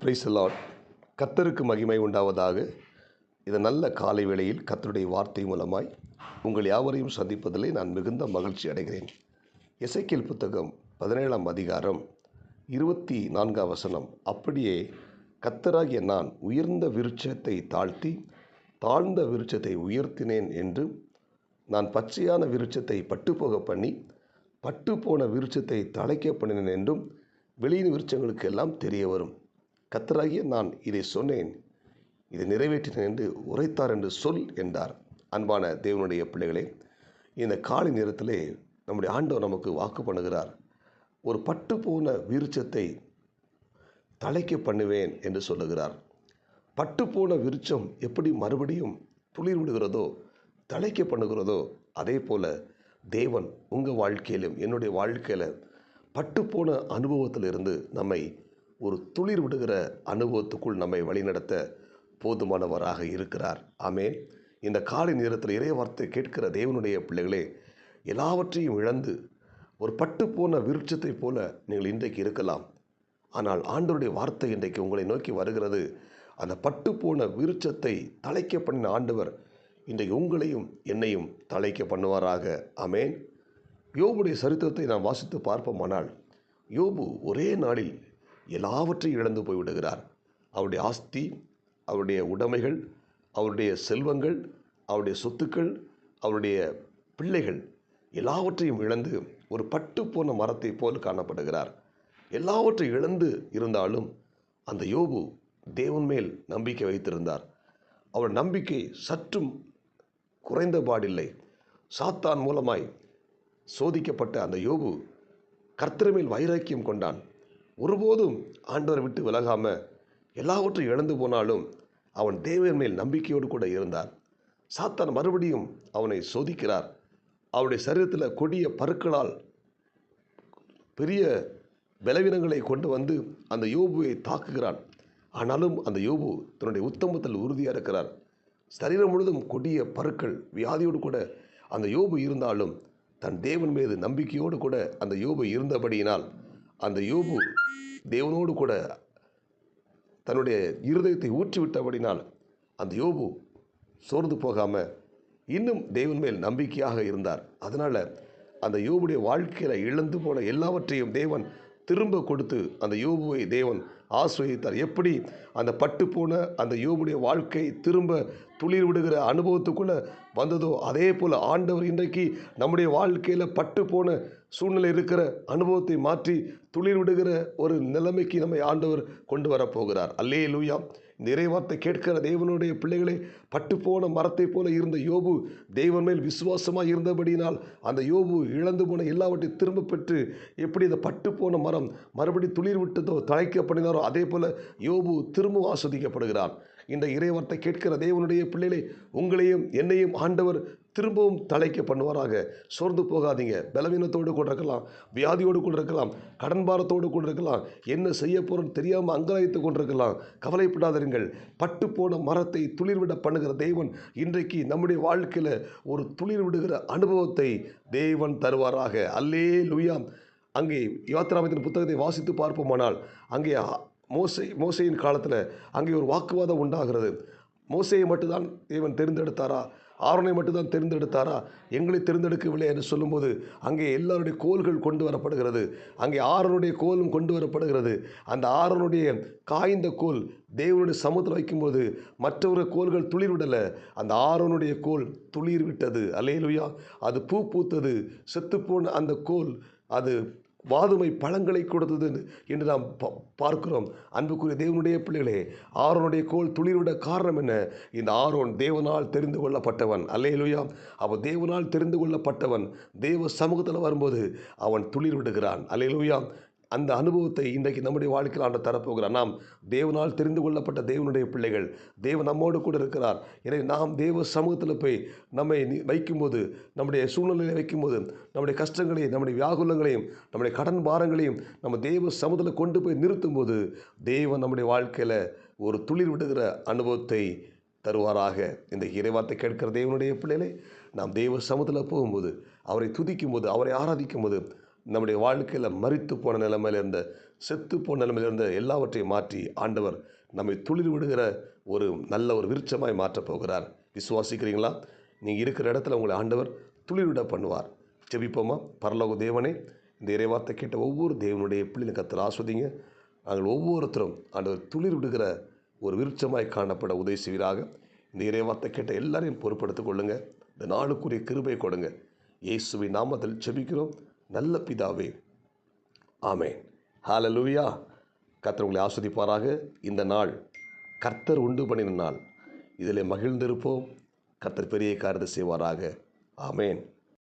Praise the Lord. கர்த்தருக்கு மகிமை உண்டாவதாக. இந்த நல்ல காலை வேளையில் கர்த்தருடைய வார்த்தை மூலமாய் உங்கள் யாவரையும் சந்திப்பதிலே நான் மிகுந்த மகிழ்ச்சி அடைகிறேன். எசேக்கியேல் புத்தகம் 17ஆம் அதிகாரம் 24ஆம் வசனம். அப்படியே கர்த்தராகிய நான் உயர்ந்த விருட்சத்தை தாழ்த்தி தாழ்ந்த விருட்சத்தை உயர்த்தினேன் என்றும், நான் பச்சையான விருட்சத்தை பட்டுப்போக பண்ணி பட்டுப்போன விருட்சத்தை தழைக்க பண்ணினேன் என்றும் வெளியின் விருட்சங்களுக்கு எல்லாம் தெரிய வரும். கர்த்தராகிய நான் இதை சொன்னேன், இதை நிறைவேற்றினேன் என்று உரைத்தார் என்று சொல் என்றார். அன்பான தேவனுடைய பிள்ளைகளே, இந்த காலை நேரத்திலே நம்முடைய ஆண்டவர் நமக்கு வாக்கு பண்ணுகிறார். ஒரு பட்டு போன விருட்சத்தை தழைக்க பண்ணுவேன் என்று சொல்லுகிறார். பட்டு போன விருட்சம் எப்படி மறுபடியும் துளிர் விடுகிறதோ, தழைக்க பண்ணுகிறதோ, அதே போல தேவன் உங்கள் வாழ்க்கையிலும் என்னுடைய வாழ்க்கையில் பட்டுப்போன அனுபவத்திலிருந்து நம்மை ஒரு துளிர் விடுகிற அனுபவத்துக்குள் நம்மை வழிநடத்த போதுமானவராக இருக்கிறார். ஆமென். இந்த காலை நேரத்தில் இறை வார்த்தை கேட்கிற தேவனுடைய பிள்ளைகளே, எல்லாவற்றையும் இழந்து ஒரு பட்டுப்போன விருட்சத்தை போல நீங்கள் இன்றைக்கு இருக்கலாம். ஆனால் ஆண்டவருடைய வார்த்தை இன்றைக்கு உங்களை நோக்கி வருகிறது. அந்த பட்டுப்போன விருட்சத்தை தழைக்க பண்ணின ஆண்டவர் இன்றைக்கு உங்களையும் என்னையும் தழைக்க பண்ணுவாராக. ஆமென். யோபுடைய சரித்திரத்தை நாம் வாசித்து பார்ப்போமானால், யோபு ஒரே நாளில் எல்லாவற்றையும் இழந்து போய்விடுகிறார். அவருடைய ஆஸ்தி, அவருடைய உடைமைகள், அவருடைய செல்வங்கள், அவருடைய சொத்துக்கள், அவருடைய பிள்ளைகள் எல்லாவற்றையும் இழந்து ஒரு பட்டு போன மரத்தை போல் காணப்படுகிறார். எல்லாவற்றையும் இழந்து இருந்தாலும் அந்த யோபு தேவன் மேல் நம்பிக்கை வைத்திருந்தார். அவர் நம்பிக்கை சற்றும் குறைந்தபாடில்லை. சாத்தான் மூலமாய் சோதிக்கப்பட்ட அந்த யோபு கர்த்தர் மேல் வைராக்கியம் கொண்டான். ஒருபோதும் ஆண்டவரை விட்டு விலகாமல் எல்லாவற்றையும் இழந்து போனாலும் அவன் தேவன் மேல் நம்பிக்கையோடு கூட இருந்தார். சாத்தான் மறுபடியும் அவனை சோதிக்கிறார். அவருடைய சரீரத்தில் கொடிய பருக்களால் பெரிய பலவீனங்களை கொண்டு வந்து அந்த யோபுவை தாக்குகிறான். ஆனாலும் அந்த யோபு தன்னுடைய உத்தமத்தில் உறுதியாக இருக்கிறார். சரீரம் முழுதும் கொடிய பருக்கள் வியாதியோடு கூட அந்த யோபு இருந்தாலும் தன் தேவன் மீது நம்பிக்கையோடு கூட அந்த யோபு இருந்தபடியினால் அந்த யோபு தேவனோடு கூட தன்னுடைய இருதயத்தை ஊற்றிவிட்டபடினால் அந்த யோபு சோர்ந்து போகாமல் இன்னும் தேவன் மேல் நம்பிக்கையாக இருந்தார். அதனால் அந்த யோபுடைய வாழ்க்கையில் இழந்து போன எல்லாவற்றையும் தேவன் திரும்ப கொடுத்து அந்த யோபுவை தேவன் ஆசீர்வதித்தார். எப்படி அந்த பட்டு போன அந்த யோபுடைய வாழ்க்கை திரும்ப துளிர் விடுகிற அனுபவத்துக்குள்ளே வந்ததோ, அதே போல் ஆண்டவர் இன்றைக்கு நம்முடைய வாழ்க்கையில் பட்டு போன சூழ்நிலை இருக்கிற அனுபவத்தை மாற்றி துளிர் விடுகிற ஒரு நிலைமைக்கு நம்மை ஆண்டவர் கொண்டு வரப்போகிறார். அல்லேலூயா. இந்த இறைவார்த்தை கேட்கிற தேவனுடைய பிள்ளைகளே, பட்டுப்போன மரத்தை போல இருந்த யோபு தேவன் மேல் விசுவாசமாக இருந்தபடியினால் அந்த யோபு இழந்து போன எல்லாவற்றையும் திரும்ப பெற்று எப்படி அந்த பட்டுப்போன மரம் மறுபடி துளிர் விட்டதோ தழைக்கப்படினாரோ அதே போல் யோபு திரும்பவும் ஆஸ்வதிக்கப்படுகிறான். இந்த இறைவார்த்தை கேட்கிற தேவனுடைய பிள்ளைகளே, உங்களையும் என்னையும் ஆண்டவர் திரும்பவும் தழைக்க பண்ணுவாராக. சோர்ந்து போகாதீங்க. பலவீனத்தோடு கூட இருக்கலாம், வியாதியோடு கூட இருக்கலாம், கடன் பாரத்தோடு கூட இருக்கலாம், என்ன செய்ய போகிறோன்னு தெரியாமல் அங்கலாய்த்து கொண்டிருக்கலாம். கவலைப்படாதீர்கள். பட்டு போன மரத்தை துளிர்விட பண்ணுகிற தேவன் இன்றைக்கு நம்முடைய வாழ்க்கையில் ஒரு துளிர் விடுகிற அனுபவத்தை தேவன் தருவாராக. அல்லேலூயா. அங்கே யாத்திராகமத்தின் புத்தகத்தை வாசித்து பார்ப்போமானால், அங்கே மோசேயின் காலத்தில் அங்கே ஒரு வாக்குவாதம் உண்டாகிறது. மோசேயை மட்டும்தான் தேவன் தேர்ந்தெடுத்தாரா, ஆரோனை மட்டும்தான் தேர்ந்தெடுத்தாரா, எங்களை தேர்ந்தெடுக்கவில்லை என்று சொல்லும்போது அங்கே எல்லாருடைய கோல்கள் கொண்டு வரப்படுகிறது. அங்கே ஆரோனுடைய கோலும் கொண்டு வரப்படுகிறது. அந்த ஆரோனுடைய காய்ந்த கோல் தேவனுடைய சமூகத்தில் வைக்கும்போது மற்றவருடைய கோல்கள் துளிர் விடலை, அந்த ஆரோனுடைய கோல் துளிர் விட்டது. அல்லேலூயா. அது பூ பூத்தது. செத்துப்போன அந்த கோல் அது வாதுமை பழங்களை கொடுத்தது என்று நாம் பார்க்கிறோம். அன்புக்குரிய தேவனுடைய பிள்ளைகளே, ஆரோனுடைய கோல் துளிர்விட காரணம் என்ன? இந்த ஆரோன் தேவனால் தெரிந்து கொள்ளப்பட்டவன். அல்லேலூயா. அவன் தேவனால் தெரிந்து கொள்ளப்பட்டவன். தேவ சமூகத்தில் வரும்போது அவன் துளிர் விடுகிறான். அல்லேலூயா. அந்த அனுபவத்தை இன்றைக்கு நம்முடைய வாழ்க்கையில் ஆண்டு தரப்போகிறார். நாம் தேவனால் தெரிந்து கொள்ளப்பட்ட தேவனுடைய பிள்ளைகள். தேவன் நம்மோடு கூட இருக்கிறார். எனவே நாம் தேவ சமூகத்தில் போய் நம்மை வைக்கும்போது, நம்முடைய சூழ்நிலையை வைக்கும்போது, நம்முடைய கஷ்டங்களையும் நம்முடைய வியாகுலங்களையும் நம்முடைய கடன் பாரங்களையும் நம்ம தேவ சமூகத்தில் கொண்டு போய் நிறுத்தும்போது தேவன் நம்முடைய வாழ்க்கையில் ஒரு துளிர் விடுகிற அனுபவத்தை தருவாராக. இந்த இறைவார்த்தை கேட்கிற தேவனுடைய பிள்ளைகளை, நாம் தேவ சமூகத்தில் போகும்போது, அவரை துதிக்கும்போது, அவரை ஆராதிக்கும்போது நம்முடைய வாழ்க்கையில் மரித்து போன நிலைமையில் இருந்த செத்து போன நிலைமையில் இருந்த எல்லாவற்றையும் மாற்றி ஆண்டவர் நம்மை துளிர் விடுகிற ஒரு நல்ல ஒரு விருட்சமாய் மாற்றப் போகிறார். விசுவாசிக்கிறீங்களா? நீங்கள் இருக்கிற இடத்துல உங்களை ஆண்டவர் துளிர்விட பண்ணுவார். ஜெபிப்போமா? பரலோக தேவனே, இந்த இறைவார்த்தை கேட்ட ஒவ்வொரு தேவனுடைய பிள்ளைகளை கர்த்தர் ஆஸ்வதிங்க. நாங்கள் ஒவ்வொருத்தரும் ஆண்டவர் துளிர் விடுகிற ஒரு விருட்சமாய் காணப்பட உதவி செய்வீராக. இந்த இறைவார்த்தை கேட்ட எல்லாரையும் பொறுப்படுத்திக் கொள்ளுங்க. இந்த நாளுக்குரிய கிருபை கொடுங்க. இயேசுவின் நாமத்தில் ஜெபிக்கிறோம் நல்ல பிதாவே, ஆமென். ஹல்லேலூயா. கர்த்தர் உங்களை ஆஸ்வதிப்பாராக. இந்த நாள் கர்த்தர் உண்டு பண்ணின நாள். இதில் மகிழ்ந்திருப்போம். கர்த்தர் பெரிய காரியத்தை செய்வாராக. ஆமென்.